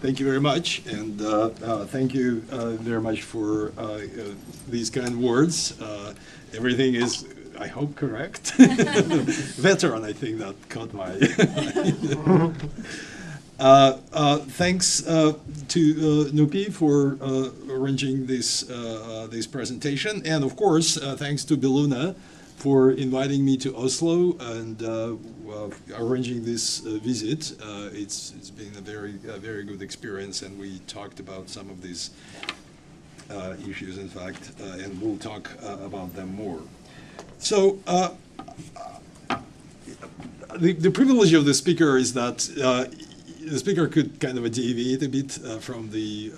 Thank you very much, and thank you very much for these kind words. Everything is, I hope, correct. Veteran, I think, that caught my. Thanks to Nupi for arranging this presentation, and of course, thanks to Beluna for inviting me to Oslo and arranging this visit. It's been a very good experience, and we talked about some of these issues, in fact, and we'll talk about them more. So the privilege of the speaker is that the speaker could kind of deviate a bit from the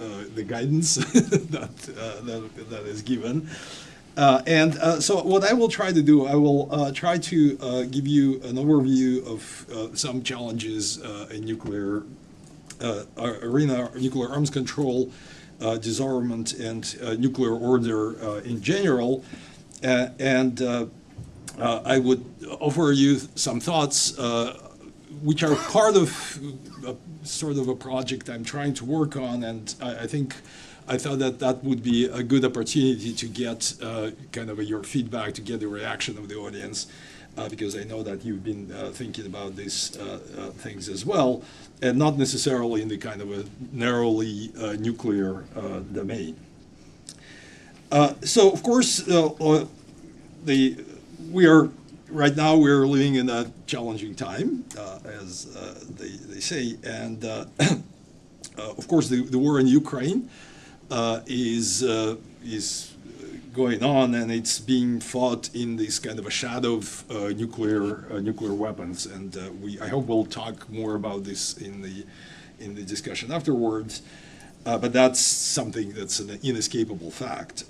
guidance that is given. So what I will try to do, I will try to give you an overview of some challenges in nuclear arena, nuclear arms control, disarmament, and nuclear order in general. And I would offer you some thoughts which are part of sort of a project I'm trying to work on, and I thought that that would be a good opportunity to get kind of your feedback, to get the reaction of the audience, because I know that you've been thinking about these things as well, and not necessarily in the kind of a narrowly nuclear domain. So of course, right now we're living in a challenging time, as they say, and of course the war in Ukraine is going on, and it's being fought in this kind of a shadow of nuclear weapons, and I hope we'll talk more about this in the discussion afterwards. But that's something that's an inescapable fact.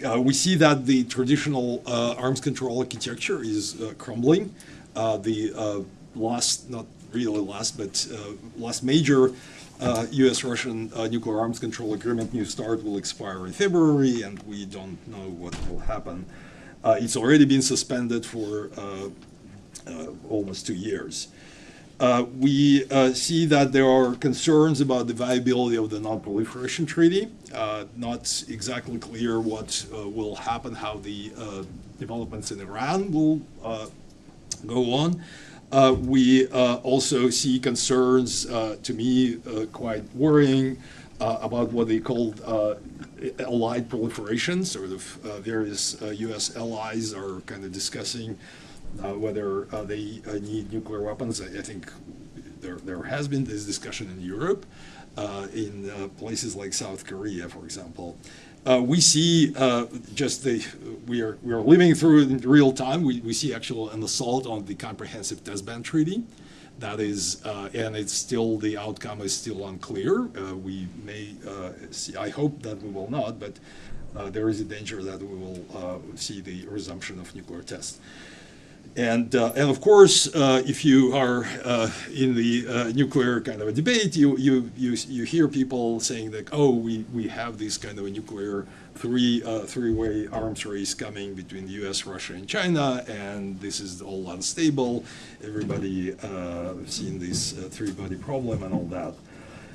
We see that the traditional arms control architecture is crumbling. The not really last, but last major U.S.-Russian nuclear arms control agreement, New START, will expire in February, and we don't know what will happen. It's already been suspended for almost 2 years. We see that there are concerns about the viability of the non-proliferation treaty. Not exactly clear what will happen, how the developments in Iran will go on. We also see concerns, to me, quite worrying, about what they called allied proliferation. Sort of various U.S. allies are kind of discussing whether they need nuclear weapons. I think there has been this discussion in Europe, in places like South Korea, for example. We see we are living through it in real time. We see actually an assault on the Comprehensive Test Ban Treaty. That is, and it's still, the outcome is still unclear. We may see, I hope that we will not, but there is a danger that we will see the resumption of nuclear tests. And of course, if you are in the nuclear kind of a debate, you hear people saying that, oh, we have this kind of a nuclear three-way arms race coming between the U.S., Russia, and China, and this is all unstable. Everybody seen this three-body problem and all that.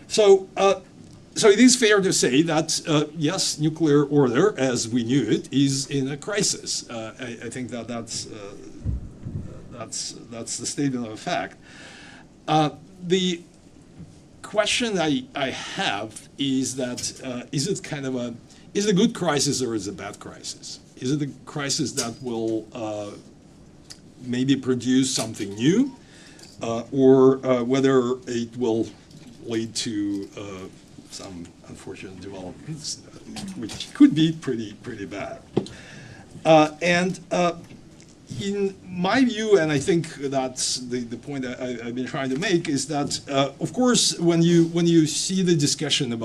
So it is fair to say that, yes, nuclear order, as we knew it, is in a crisis. I think that that's the statement of fact. The question I have is that is it a good crisis or is it a bad crisis? Is it a crisis that will maybe produce something new, or whether it will lead to some unfortunate developments, which could be pretty bad. In my view, and I think that's the point I've been trying to make, is that, of course, when you see the discussion of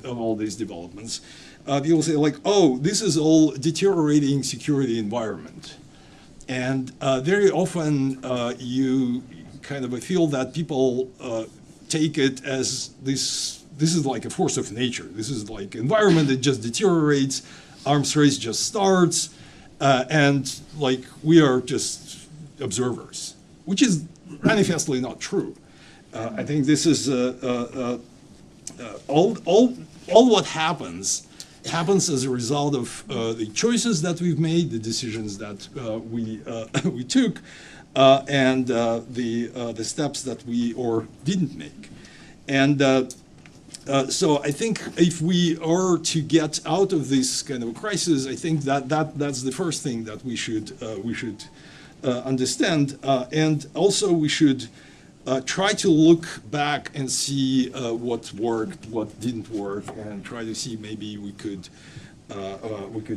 all these developments, people say like, oh, this is all deteriorating security environment. And very often you kind of feel that people take it as this is like a force of nature. This is like environment that just deteriorates, arms race just starts, and like we are just observers, which is manifestly not true. I think this is all what happens as a result of the choices that we've made, the decisions that we took, and the steps that we or didn't make. And so I think if we are to get out of this kind of crisis, I think that's the first thing that we should understand, and also we should try to look back and see what worked, what didn't work, and try to see maybe we could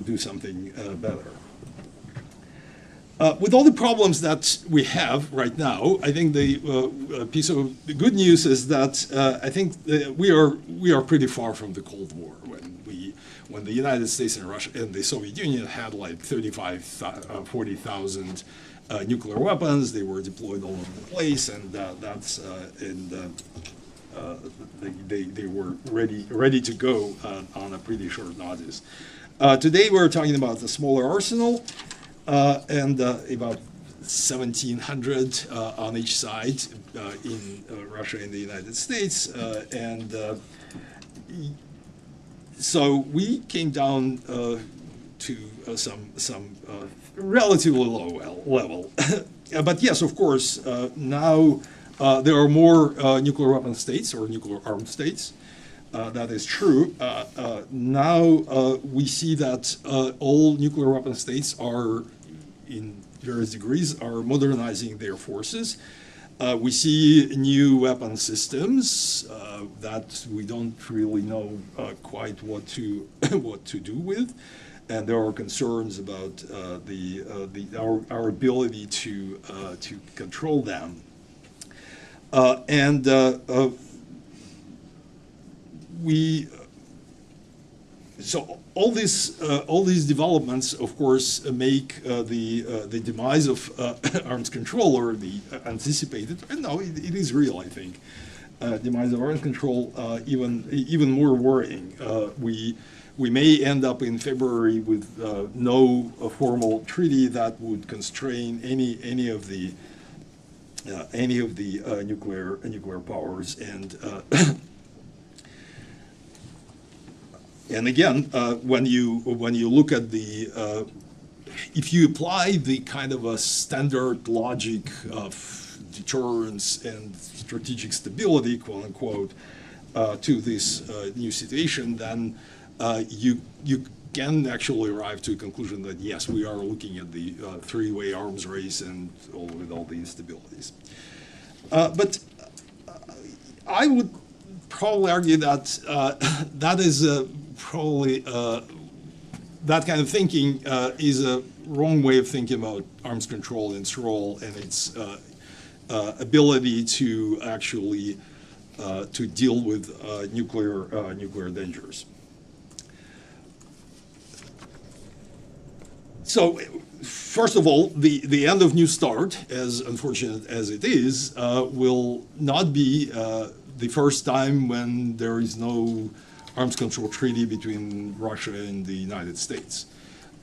do something better. With all the problems that we have right now, I think the piece of the good news is that I think we are pretty far from the Cold War, when the United States and Russia and the Soviet Union had like 40,000 nuclear weapons. They were deployed all over the place, and they were ready to go on a pretty short notice. Today we're talking about a smaller arsenal, and about 1,700 on each side in Russia and the United States, and so we came down to some relatively low level. But yes, of course, now there are more nuclear weapon states or nuclear armed states. That is true. Now we see that all nuclear weapon states are, in various degrees, are modernizing their forces. We see new weapon systems that we don't really know quite what to do with, and there are concerns about our ability to control them. So all these developments, of course, make the demise of arms control, or the anticipated, and no, it is real, I think, demise of arms control even more worrying. We may end up in February with no formal treaty that would constrain any of the nuclear powers, and again, when you look at if you apply the kind of a standard logic of deterrence and strategic stability, quote unquote, to this new situation, then you can actually arrive to a conclusion that yes, we are looking at the three-way arms race and with all the instabilities. But I would probably argue that that is probably that kind of thinking is a wrong way of thinking about arms control and its role and its ability to actually to deal with nuclear dangers. So, first of all, the end of New START, as unfortunate as it is, will not be the first time when there is no arms control treaty between Russia and the United States.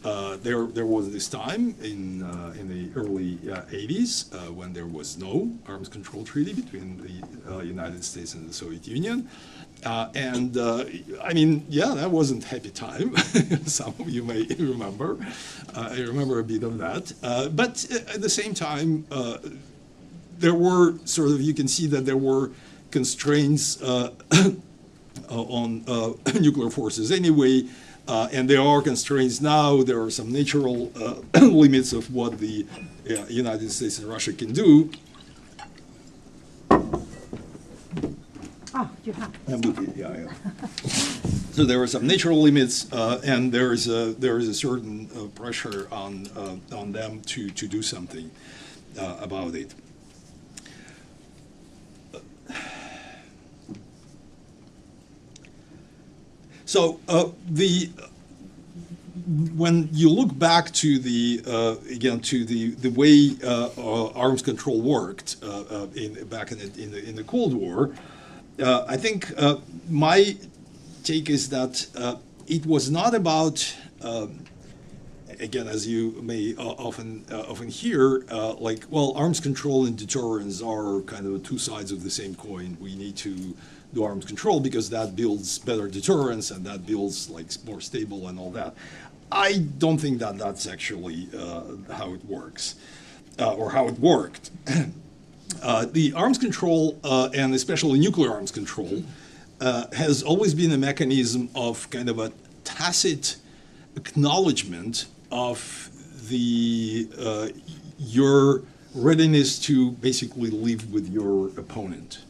There was this time in the early 80s when there was no arms control treaty between the United States and the Soviet Union. I mean, yeah, that wasn't a happy time. Some of you may remember. I remember a bit of that. But at the same time, there were sort of, you can see that there were constraints on nuclear forces anyway, and there are constraints now. There are some natural limits of what the United States and Russia can do. Oh, you have. Yeah. So there are some natural limits, and there is a certain pressure on them to do something about it. So when you look back to the way arms control worked back in the Cold War, I think my take is that it was not about, again, as you may often hear, like, well, arms control and deterrence are kind of two sides of the same coin. We need to do arms control because that builds better deterrence and that builds like more stable and all that. I don't think that that's actually how it works or how it worked. The arms control and especially nuclear arms control has always been a mechanism of kind of a tacit acknowledgement of the your readiness to basically live with your opponent.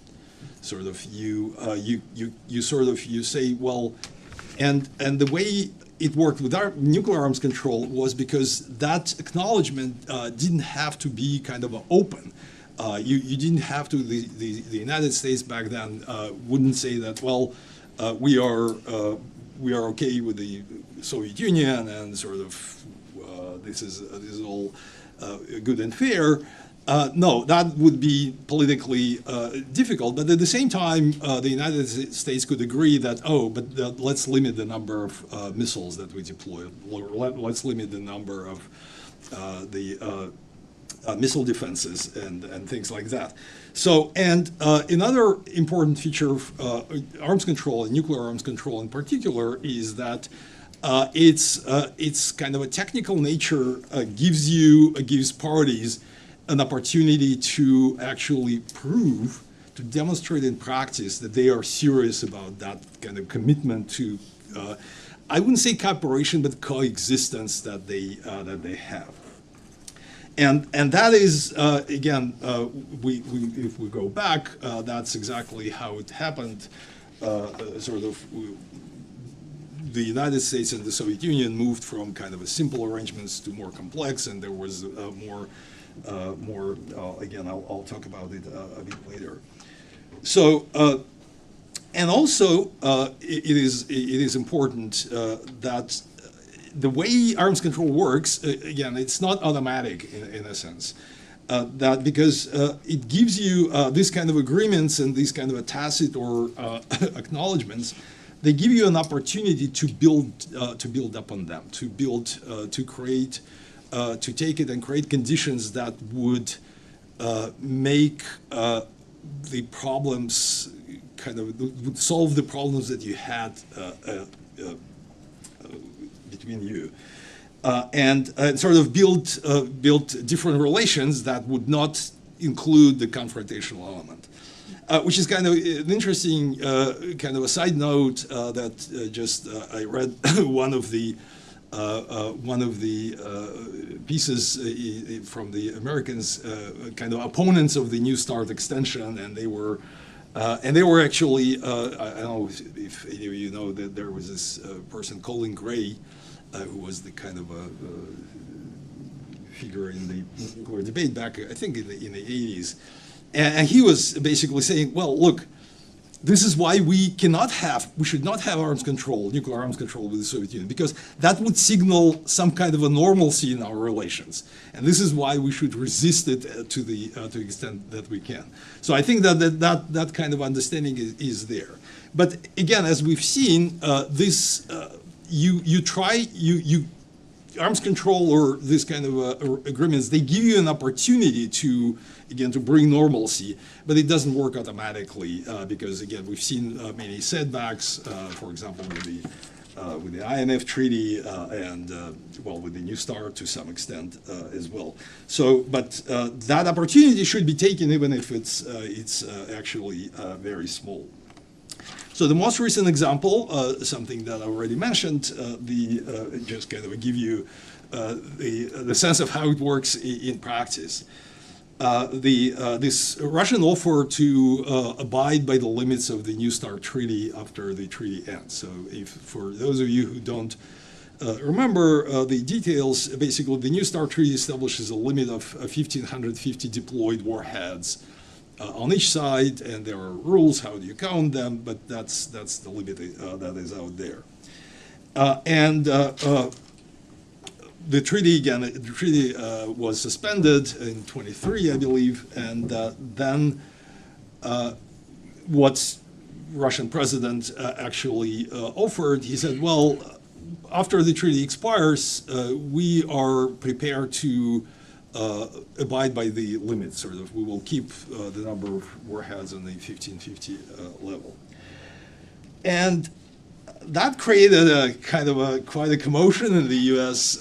Sort of you say, well, and the way it worked with our nuclear arms control was because that acknowledgement didn't have to be kind of open. You didn't have to. The United States back then wouldn't say that, well, we are okay with the Soviet Union and sort of this is all good and fair. No, that would be politically difficult. But at the same time, the United States could agree that, but let's limit the number of missiles that we deploy. Let's limit the number of the missile defenses and things like that. So, and another important feature of arms control and nuclear arms control in particular is that it's kind of a technical nature gives parties an opportunity to actually prove, to demonstrate in practice that they are serious about that kind of commitment to, I wouldn't say cooperation, but coexistence that they have. And that is, again, if we go back, that's exactly how it happened. Sort of, the United States and the Soviet Union moved from kind of a simple arrangements to more complex, and there was more. Again, I'll talk about it a bit later. So, and also, it is important that the way arms control works, again, it's not automatic in a sense. That because it gives you these kind of agreements and these kind of a tacit or acknowledgements, they give you an opportunity to build upon them, to create, to take it and create conditions that would make the problems would solve the problems that you had between you, and sort of build different relations that would not include the confrontational element, which is kind of an interesting kind of a side note that I read one of the pieces from the Americans, kind of opponents of the New START extension, and they were actually, I don't know if any of you know that there was this person, Colin Gray, who was the kind of a figure in the nuclear debate back, I think, in the 80s. And he was basically saying, well, look, this is why we should not have arms control, nuclear arms control with the Soviet Union, because that would signal some kind of a normalcy in our relations. And this is why we should resist it to the extent that we can. So I think that kind of understanding is there. But again, as we've seen, arms control or this kind of agreements, they give you an opportunity to bring normalcy, but it doesn't work automatically because, again, we've seen many setbacks, for example, with the INF treaty and, with the New START to some extent as well. So, but that opportunity should be taken even if it's actually very small. So the most recent example, something that I already mentioned, just kind of give you the sense of how it works in practice. This Russian offer to abide by the limits of the New START treaty after the treaty ends. So for those of you who don't remember the details, basically the New START treaty establishes a limit of 1,550 deployed warheads on each side, and there are rules how do you count them, but that's the limit that is out there. The treaty was suspended in 23, I believe, and then what Russian president actually offered, he said, well, after the treaty expires, we are prepared to abide by the limits, sort of. We will keep the number of warheads on the 1550 level. And that created a kind of quite a commotion in the U.S.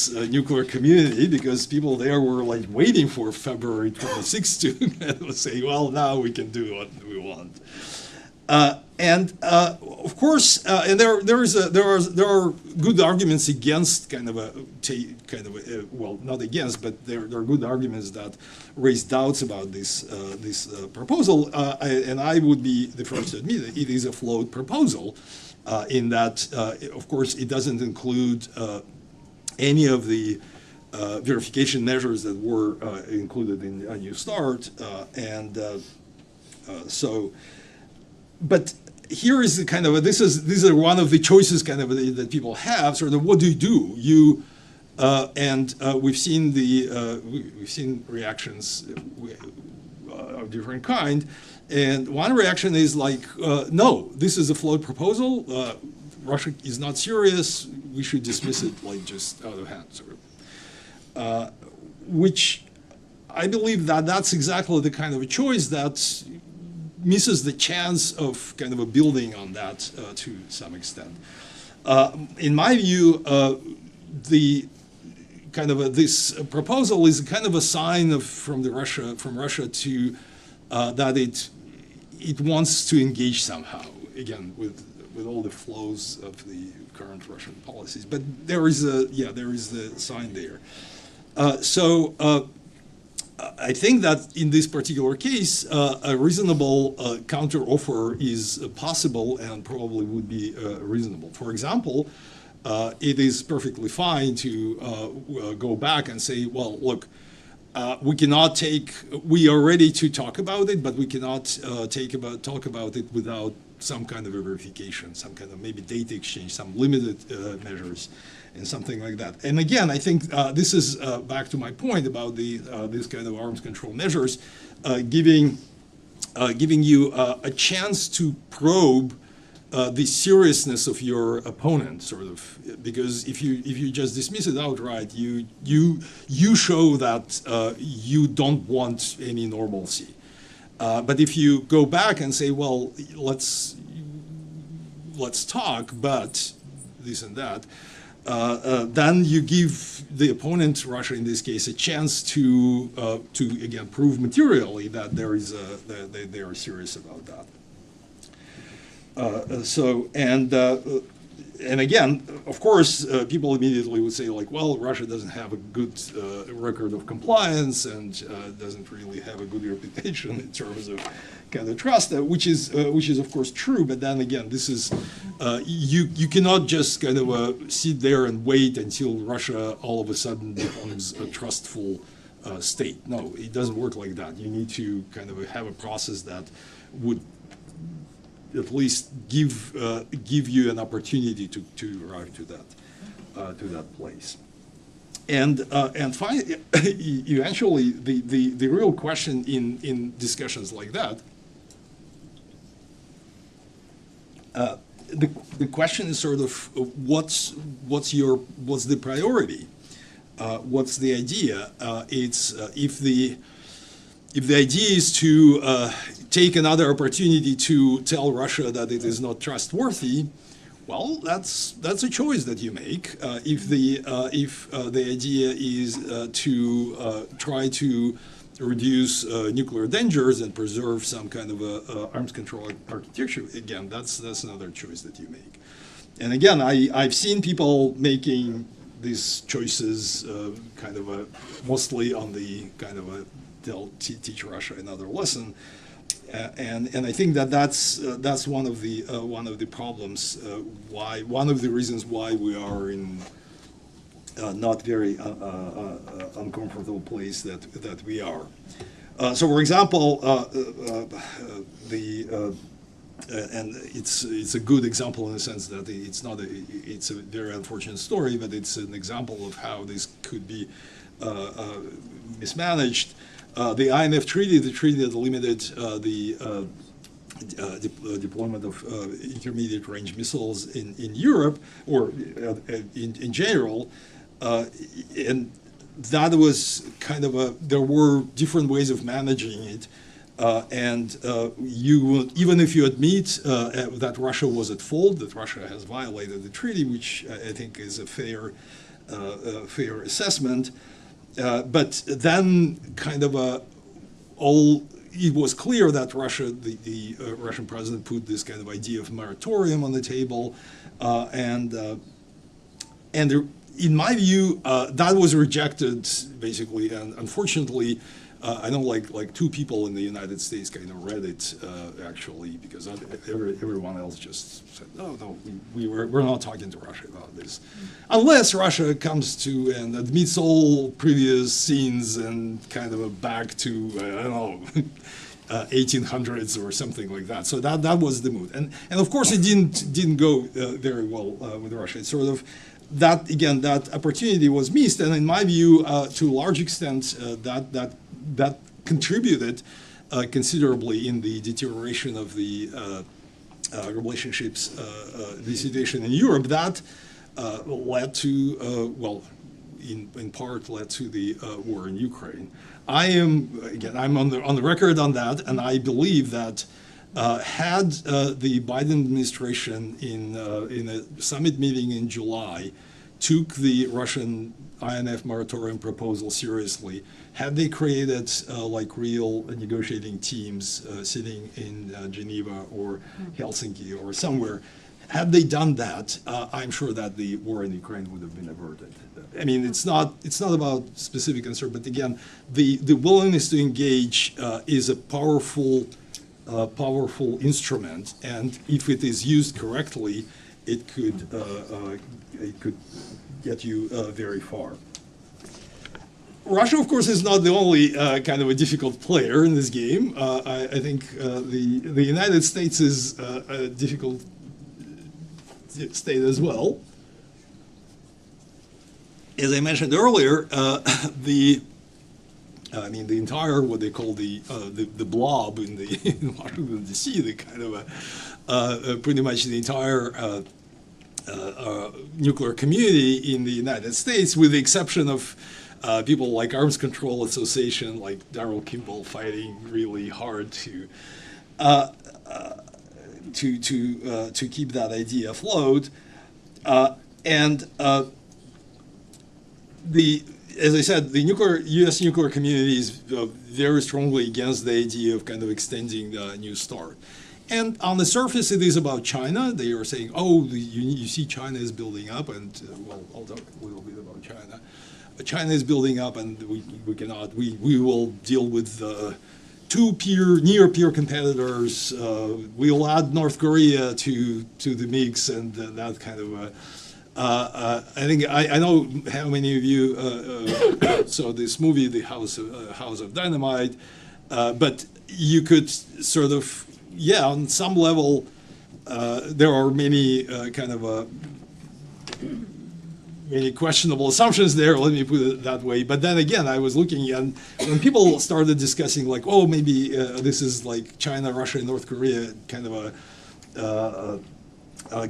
Nuclear community, because people there were like waiting for February 26th to say, well, now we can do what we want. Of course, and there are good arguments against well, not against, but there are good arguments that raise doubts about this proposal, and I would be the first to admit that it is a flawed proposal, in that, of course, it doesn't include any of the verification measures that were included in a New START, but here is the kind of these are one of the choices that people have. Sort of, what do? We've seen reactions of different kind, and one reaction is like, no, this is a flawed proposal. Russia is not serious. We should dismiss it like just out of hand, sort of. Which I believe that's exactly the kind of a choice that misses the chance of kind of a building on that to some extent. In my view, the kind of this proposal is kind of a sign from Russia to that it wants to engage somehow, again with all the flaws of the current Russian policies. But there is the sign there. I think that in this particular case, a reasonable counter-offer is possible and probably would be reasonable. For example, it is perfectly fine to go back and say, well, look, we are ready to talk about it, but we cannot talk about it without some kind of a verification, some kind of maybe data exchange, some limited measures, and something like that. And again, I think this is back to my point about this kind of arms control measures, giving you a chance to probe the seriousness of your opponent, sort of, because if you just dismiss it outright, you show that you don't want any normalcy. But if you go back and say, well, let's talk, but this and that, then you give the opponent, Russia in this case, a chance to again prove materially that they are serious about that. And again, of course, people immediately would say, like, well, Russia doesn't have a good record of compliance and doesn't really have a good reputation in terms of kind of trust, which is of course true. But then again, this is you cannot just kind of sit there and wait until Russia all of a sudden becomes a trustful state. No, it doesn't work like that. You need to kind of have a process that would at least give you an opportunity to arrive to that place. And finally, eventually, the real question in discussions like that, the question is sort of what's the priority? What's the idea? It's if the idea is to take another opportunity to tell Russia that it is not trustworthy, well, that's a choice that you make. If the idea is to try to reduce nuclear dangers and preserve some kind of arms control architecture, again, that's another choice that you make. And again, I've seen people making these choices kind of mostly on the kind of they'll teach Russia another lesson. And I think that's one of the problems, one of the reasons why we are in not very uncomfortable place that we are. So, for example, and it's a good example in the sense that it's a very unfortunate story, but it's an example of how this could be mismanaged. The INF treaty, the treaty that limited the deployment of intermediate range missiles in Europe, or in general, and that was kind of there were different ways of managing it. Even if you admit that Russia was at fault, that Russia has violated the treaty, which I think is a fair assessment, but then kind of it was clear that the Russian president put this kind of idea of moratorium on the table, and in my view, that was rejected basically, and unfortunately, I know like two people in the United States kind of read it actually, because everyone else just said, no, we're not talking to Russia about this, unless Russia comes to and admits all previous sins and kind of back to I don't know 1800s or something like that. So that was the mood, and of course it didn't go very well with Russia. It's sort of that again, that opportunity was missed, and in my view, to a large extent, that contributed considerably in the deterioration of the relationships, the situation in Europe. That led to, in part led to the war in Ukraine. I'm on the record on that, and I believe that had the Biden administration in a summit meeting in July took the Russian INF moratorium proposal seriously, had they created like real negotiating teams sitting in Geneva or Helsinki or somewhere, had they done that, I'm sure that the war in Ukraine would have been averted. I mean, it's not about specific concern, but again, the willingness to engage is a powerful instrument, and if it is used correctly, it could get you very far. Russia, of course, is not the only kind of a difficult player in this game. I think the United States is a difficult state as well. As I mentioned earlier, the entire what they call the blob in Washington D.C., the kind of pretty much the entire nuclear community in the United States, with the exception of people like Arms Control Association, like Darrell Kimball, fighting really hard to keep that idea afloat, as I said, the U.S. nuclear community is very strongly against the idea of kind of extending the New START. And on the surface, it is about China. They are saying, oh, you see China is building up, and I'll talk a little bit about China. China is building up, and we will deal with two near-peer competitors. We'll add North Korea to the mix, and that kind of I think I know how many of you saw this movie, The House of Dynamite, but you could sort of, on some level, there are many kind of many questionable assumptions there, let me put it that way. But then again, I was looking, and when people started discussing like, oh, maybe this is like China, Russia, and North Korea kind of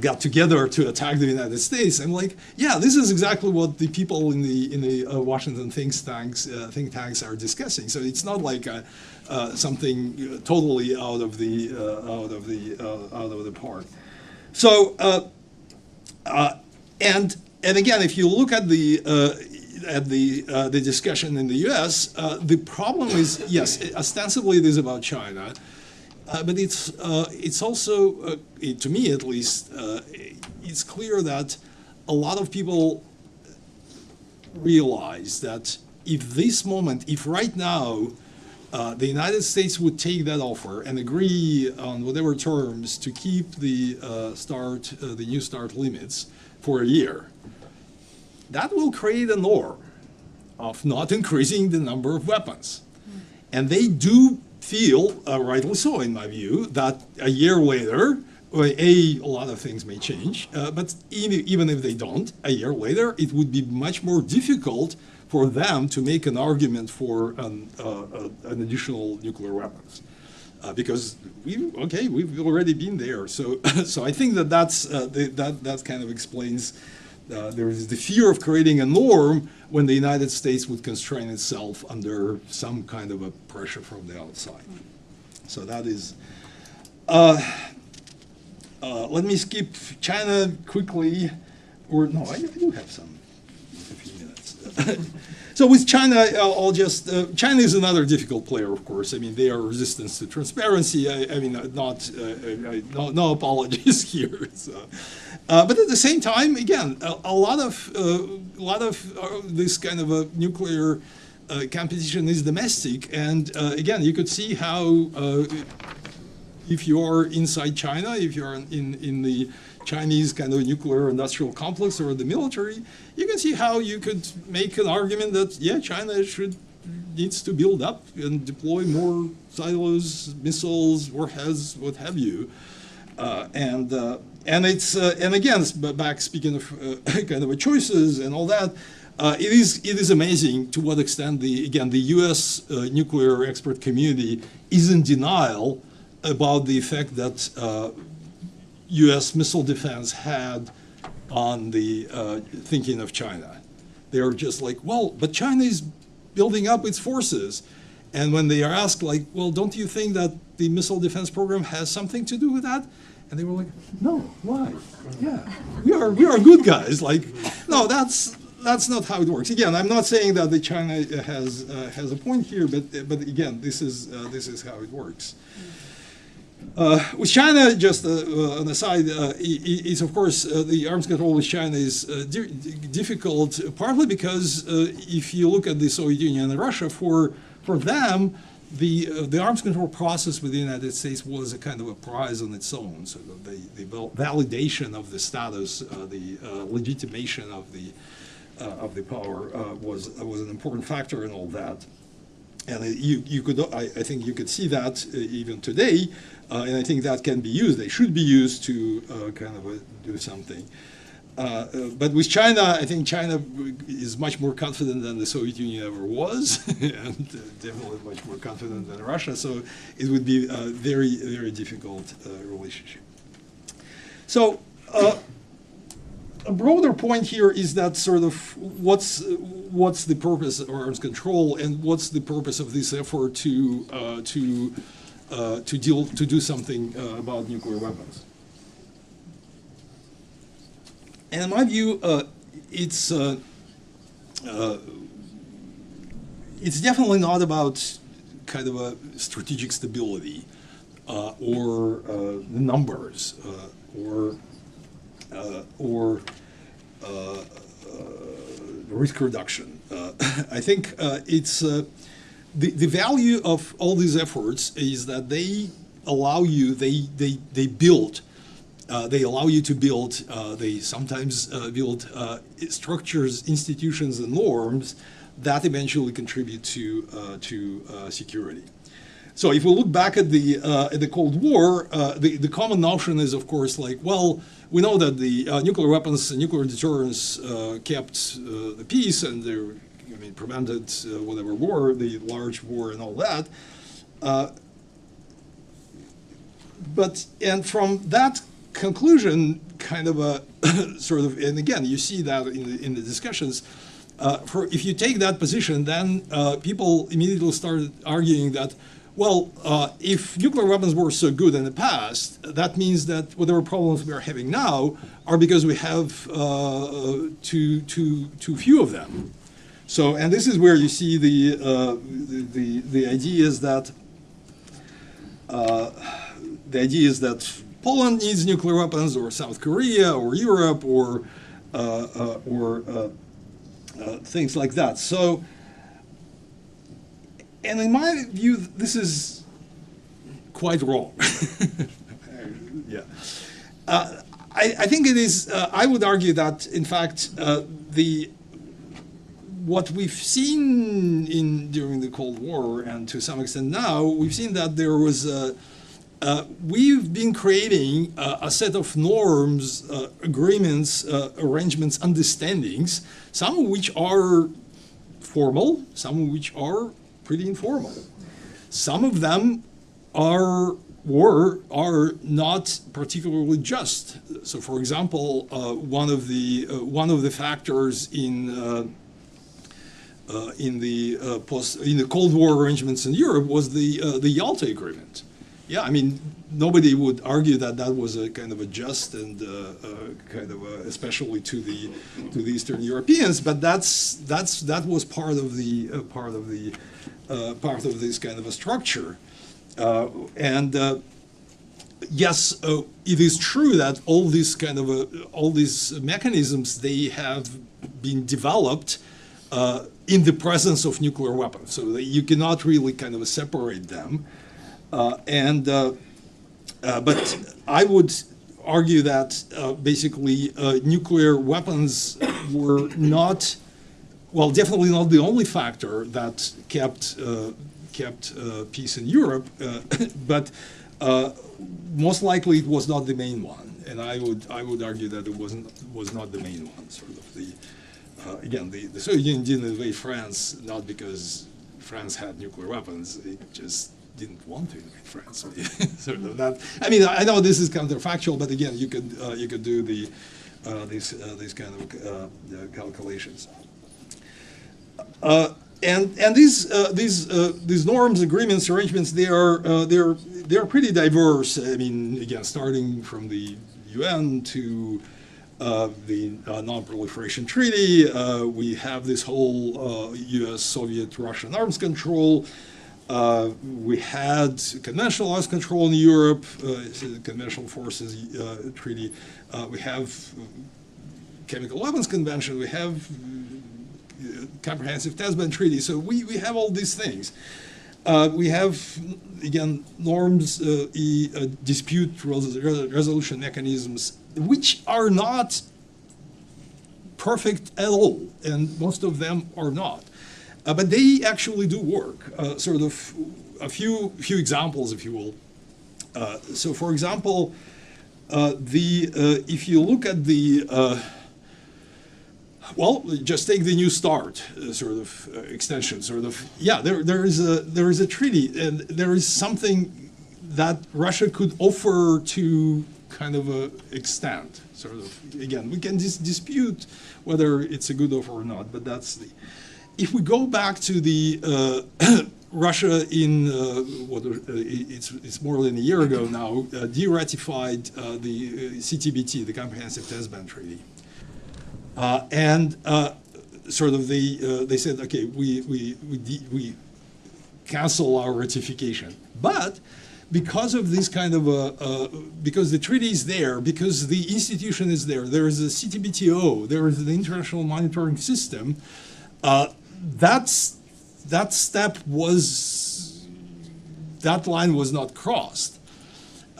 got together to attack the United States, I'm like, yeah, this is exactly what the people in the Washington think tanks are discussing. So it's not like something totally out of the park. So and again, if you look at the discussion in the U.S., the problem is, yes, ostensibly it is about China. But it's also, to me at least, it's clear that a lot of people realize that if right now the United States would take that offer and agree on whatever terms to keep the New START limits for a year, that will create a norm of not increasing the number of weapons. And they do feel, rightly so in my view, that a year later, a lot of things may change, but even if they don't, a year later, it would be much more difficult for them to make an argument for an additional nuclear weapons. Because we've already been there. So I think that kind of explains there is the fear of creating a norm when the United States would constrain itself under some kind of a pressure from the outside. So that is. Let me skip China quickly, or no, I do have some. A few minutes. So with China, I'll just, China is another difficult player, of course. I mean, they are resistant to transparency. I mean, no apologies here. So, but at the same time, again, a lot of this kind of a nuclear competition is domestic. And again, you could see how if you are inside China, if you are in the Chinese kind of nuclear industrial complex or the military, you can see how you could make an argument that, yeah, China needs to build up and deploy more silos, missiles, warheads, what have you. And again, back speaking of kind of choices and all that, it is amazing to what extent the U.S. Nuclear expert community is in denial about the effect that U.S. missile defense had on the thinking of China. They are just like, well, but China is building up its forces. And when they are asked, like, well, don't you think that the missile defense program has something to do with that? And they were like, no, why? Yeah, we are good guys. Like, no, that's not how it works. Again, I'm not saying that the China has a point here, but again, this is how it works. With China, just an aside, it's of course the arms control with China is difficult, partly because if you look at the Soviet Union and Russia, for them, the arms control process with the United States was a kind of a prize on its own. So the validation of the status, the legitimation of the power was an important factor in all that. And you could, I think you could see that even today, and I think that can be used. They should be used to kind of do something. But with China, I think China is much more confident than the Soviet Union ever was, and definitely much more confident than Russia. So it would be a very, very difficult relationship. So a broader point here is that sort of what's the purpose of arms control, and what's the purpose of this effort to do something about nuclear weapons. And in my view, it's definitely not about kind of a strategic stability or the numbers or risk reduction. I think it's the value of all these efforts is that they allow you, they build. They allow you to build, they sometimes build structures, institutions, and norms that eventually contribute to security. So if we look back at the Cold War, the common notion is, of course, like, well, we know that the nuclear weapons and nuclear deterrence kept the peace, and they prevented whatever war, the large war and all that. And from that conclusion, kind of a sort of, and again, you see that in the discussions, if you take that position, then people immediately started arguing that, well, if nuclear weapons were so good in the past, that means that whatever problems we are having now are because we have too few of them. So, and this is where you see the idea is that Poland needs nuclear weapons, or South Korea, or Europe, or things like that. So, and in my view, this is quite wrong. Yeah, I think it is. I would argue that, in fact, what we've seen during the Cold War, and to some extent now, we've seen that there was we've been creating a set of norms, agreements, arrangements, understandings, some of which are formal, some of which are pretty informal. Some of them are not particularly just. So, for example, one of the factors in the Cold War arrangements in Europe was the Yalta Agreement. yeah, I mean, nobody would argue that that was a kind of a just and kind of especially to the Eastern Europeans, but that was part of this kind of a structure, yes, it is true that all these kind of all these mechanisms, they have been developed in the presence of nuclear weapons, so that you cannot really kind of separate them. But I would argue that basically nuclear weapons were not, well, definitely not the only factor that kept peace in Europe, but most likely it was not the main one, and I would argue that it was not the main one. Sort of again, the Soviet Union didn't invade France not because France had nuclear weapons; it just didn't want to invade France. Sort of that. I mean, I know this is counterfactual, but again, you could do these kind of calculations. And these norms, agreements, arrangements, they're pretty diverse. I mean, again, starting from the UN to the Non-Proliferation Treaty, we have this whole U.S., Soviet, Russian arms control. We had conventional arms control in Europe, the Conventional Forces Treaty. We have Chemical Weapons Convention. We have Comprehensive Test Ban Treaty. So we have all these things. We have, again, norms, dispute resolution mechanisms, which are not perfect at all, and most of them are not. But they actually do work. Sort of a few examples, if you will. So, for example, if you look at the well, just take the New START sort of extension. Sort of, yeah. There is a treaty, and there is something that Russia could offer to kind of extent. Sort of, again, we can dispute whether it's a good offer or not, but that's the. If we go back to the Russia in it's more than a year ago now, de-ratified the CTBT, the Comprehensive Test Ban Treaty. Sort of they said, okay, we cancel our ratification, but because of this kind of because the treaty is there, because the institution is there, there is a CTBTO, there is the international monitoring system. That line was not crossed.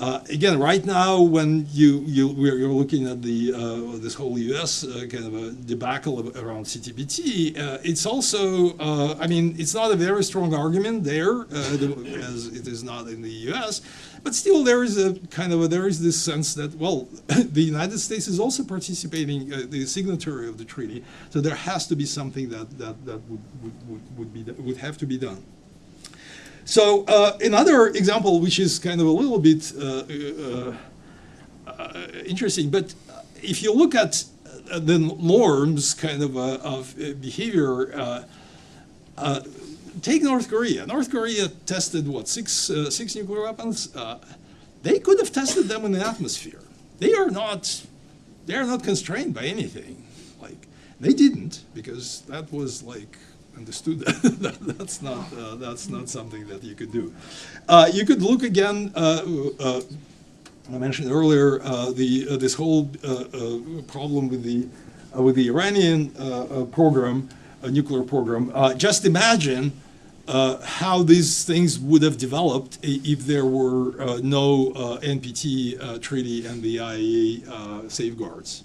Again, right now, when you're looking at this whole U.S. Kind of a debacle around CTBT, it's also, I mean, it's not a very strong argument there, as it is not in the U.S. But still, there is this sense that, well, the United States is also participating, the signatory of the treaty, so there has to be something that would have to be done. So another example, which is kind of a little bit interesting, but if you look at the norms kind of behavior, take North Korea. North Korea tested what, six nuclear weapons? They could have tested them in the atmosphere. They are not constrained by anything. Like, they didn't, because that was like understood that's not something that you could do. You could look again. I mentioned earlier this whole problem with the Iranian program, nuclear program. Just imagine how these things would have developed if there were no NPT treaty and the IAEA safeguards.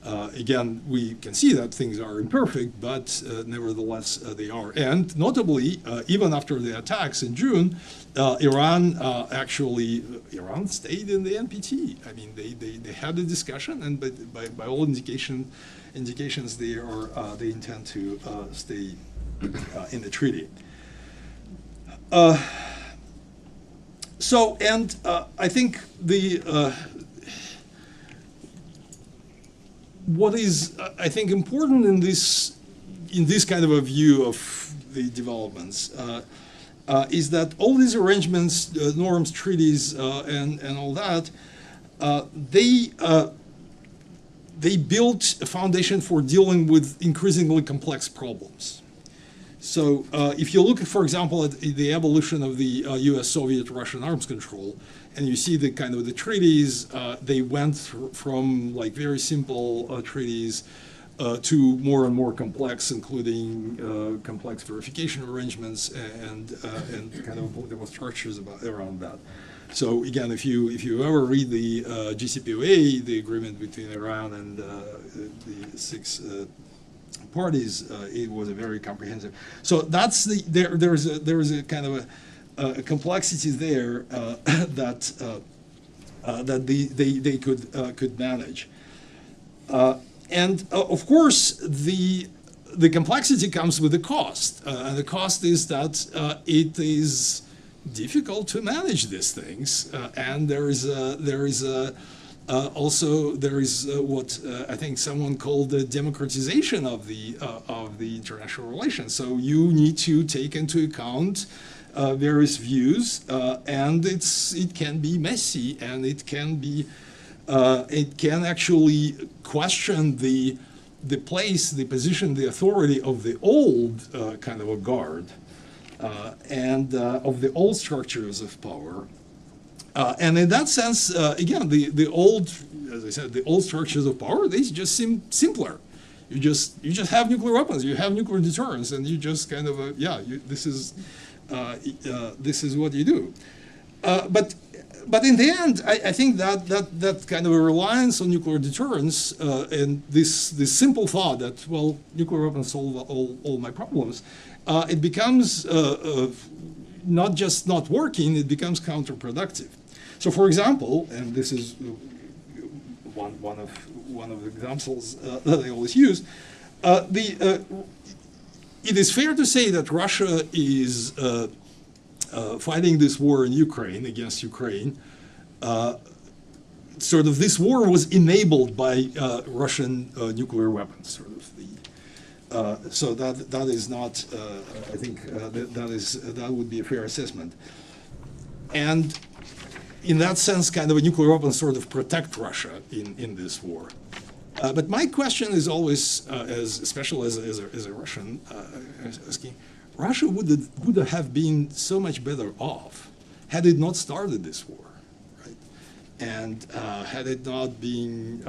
Again, we can see that things are imperfect, but nevertheless they are. And notably, even after the attacks in June, Iran stayed in the NPT. I mean, they had a discussion, and by all indications, they intend to stay in the treaty. I think what is, I think, important in this kind of a view of the developments is that all these arrangements, norms, treaties, and all that, they built a foundation for dealing with increasingly complex problems. So if you look, for example, at the evolution of the US, Soviet, Russian arms control, and you see the kind of the treaties, they went from like very simple treaties to more and more complex, including complex verification arrangements and kind of there were structures around that. So again, if you ever read the JCPOA, the agreement between Iran and the six parties, it was a very comprehensive. So that's there is a kind of a complexity there that they could manage. And of course, the complexity comes with the cost, and the cost is that it is difficult to manage these things, and there is what I think someone called the democratization of the international relations. So you need to take into account various views, and it can be messy, and it can actually question the place, the position, the authority of the old kind of a guard, and of the old structures of power. And in that sense, again, the old, as I said, the old structures of power, they just seem simpler. You just have nuclear weapons, you have nuclear deterrence, and you just kind of this is what you do. But in the end, I think that kind of a reliance on nuclear deterrence and this simple thought that, well, nuclear weapons solve all my problems, it becomes not just not working, it becomes counterproductive. So, for example, and this is one of the examples that I always use, it is fair to say that Russia is fighting this war in Ukraine, against Ukraine. Sort of this war was enabled by Russian nuclear weapons, sort of so that is not, I think that would be a fair assessment. And in that sense, kind of a nuclear weapons sort of protect Russia in this war. But my question is always, especially as a Russian, asking, Russia would have been so much better off had it not started this war, right? And had it not been,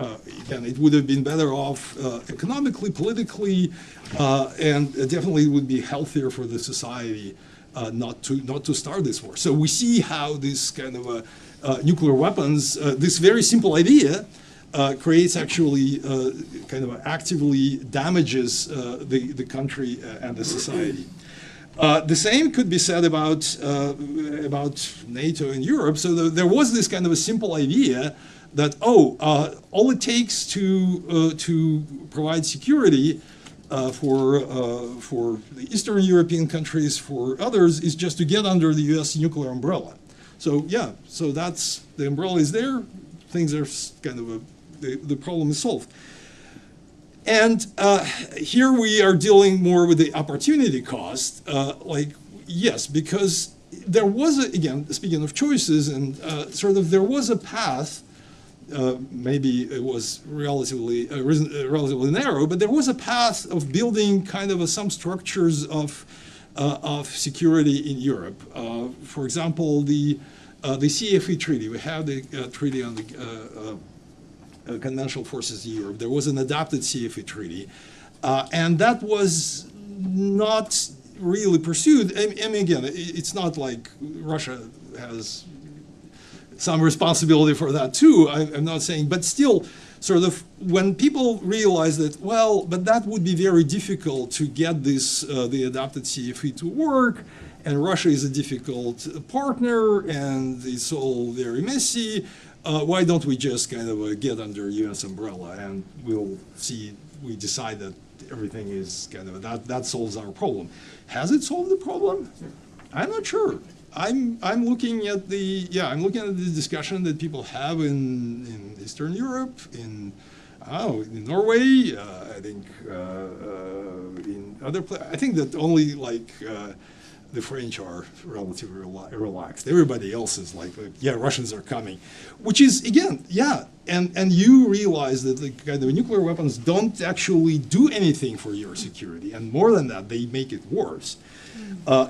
again, it would have been better off economically, politically, and definitely would be healthier for the society not to start this war. So we see how this kind of nuclear weapons, this very simple idea, creates actually kind of actively damages the country and the society. The same could be said about NATO and Europe. So there was this kind of a simple idea that all it takes to provide security for the Eastern European countries, for others, is just to get under the U.S. nuclear umbrella. So yeah, so that's the umbrella is there. Things are kind of the problem is solved. And here we are dealing more with the opportunity cost. Yes, because there was, again, speaking of choices, and sort of there was a path, maybe it was relatively narrow, but there was a path of building kind of some structures of security in Europe. For example, the CFE treaty. We have the treaty on the conventional forces in Europe. There was an adopted CFE treaty, and that was not really pursued. I mean, again, it's not like Russia has some responsibility for that too. I'm not saying, but still, sort of, when people realize that, well, but that would be very difficult to get this the adopted CFE to work, and Russia is a difficult partner, and it's all very messy. Why don't we just kind of get under U.S. umbrella, and we'll see, we decide that everything is kind of, that solves our problem. Has it solved the problem? I'm not sure. I'm looking at the discussion that people have in Eastern Europe, in Norway, I think in other places. I think that only like the French are relatively relaxed. Everybody else is like, yeah, Russians are coming, which is, again, yeah, and you realize that the kind of nuclear weapons don't actually do anything for your security, and more than that, they make it worse. The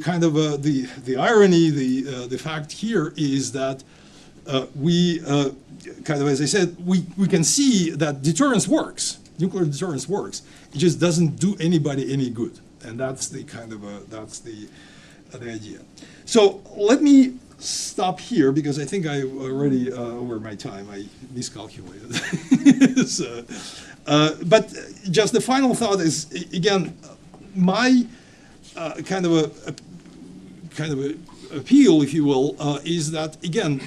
kind of the irony, the fact here is that we kind of, as I said, we can see that deterrence works. Nuclear deterrence works. It just doesn't do anybody any good, and that's the kind of that's the idea. So let me stop here because I think I already over my time. I miscalculated. So, but just the final thought is, again, my kind of a appeal, if you will, is that, again,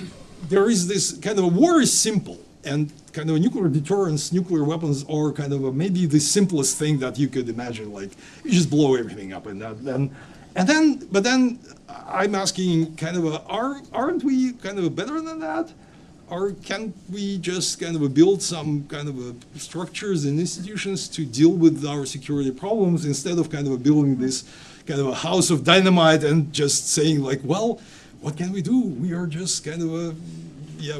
there is this kind of a war is simple, and kind of a nuclear deterrence, nuclear weapons are kind of maybe the simplest thing that you could imagine. Like, you just blow everything up, but then I'm asking, kind of aren't we kind of better than that? Or can we just kind of build some kind of structures and institutions to deal with our security problems instead of kind of building this kind of a house of dynamite and just saying like, well, what can we do? We are just kind of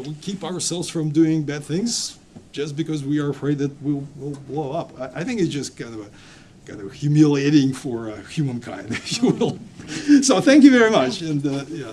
we keep ourselves from doing bad things just because we are afraid that we'll blow up. I think it's just kind of humiliating for humankind, if you will. So thank you very much. And yeah.